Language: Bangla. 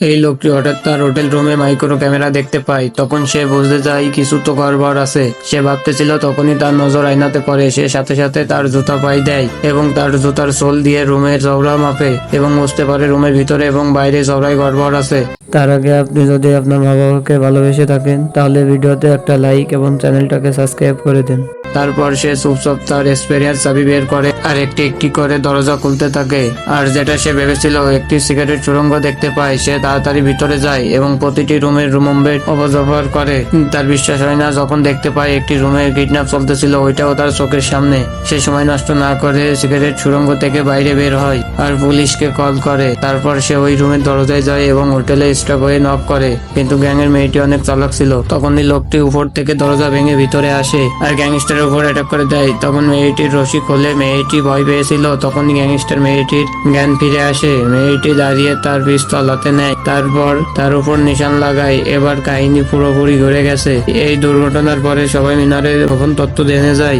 এই লোকটি হঠাৎ তার হোটেল রুমে মাইক্রো ক্যামেরা দেখতে পায়। তখন সে বুঝতে যায় কিছু তো গড়বড় আছে। সে ভাবতেছিল, তখনই তার নজর আয়নাতে পড়ে। সে সাথে সাথে তার জুতা পায়ে দেয় এবং তার জুতার সোল দিয়ে রুমের চওড়া মাপে এবং বুঝতে পারে রুমের ভিতরে এবং বাইরে চওড়ায় গড়বড় আছে। তার আগে আপনি যদি আপনার মা বাবাকে ভালোবেসে থাকেন তাহলে ভিডিওতে একটা লাইক এবং চ্যানেলটাকে সাবস্ক্রাইব করে দেন। তারপর সে চুপচাপ তার স্পেয়ার চাবি বের করে আর একটি একটি করে দরজা খুলতে থাকে। আর যেটা সে ভেবেছিল একটি সিগারেট সুড়ঙ্গ দেখতে পায়, সে তাড়াতাড়ি ভিতরে যায় এবং প্রতিটি রুমের রুমবেড অবজার্ভ করে। তার বিশ্বাস হয় না যখন দেখতে পায় একটি রুমে কিডন্যাপ চলতেছিল, ওইটাও তার চোখের সামনে। সে সময় নষ্ট না করে সিগারেট সুড়ঙ্গ থেকে বাইরে বের হয় আর পুলিশকে কল করে। তারপর সে ওই রুমের দরজায় যায় এবং হোটেলে স্টাফ হয়ে নক করে, কিন্তু গ্যাংয়ের মেয়েটি অনেক চালাক ছিল। তখনই লোকটি উপর থেকে দরজা ভেঙে ভিতরে আসে আর গ্যাংস্টারের উপর অ্যাটাক করে দেয়। তখন মেয়েটির রশি খোলে, মেয়েটি ভয় পেয়েছিল। তখনই গ্যাংস্টার মেয়েটির জ্ঞান ফিরে আসে। মেয়েটি দাঁড়িয়ে তার পিস্তল হাতে নেয়, তারপর তার উপর নিশান লাগায়। এবার কাহিনী পুরোপুরি ঘুরে গেছে। এই দুর্ঘটনার পরে সবাই মিনারের গোপন তথ্য জেনে যায়।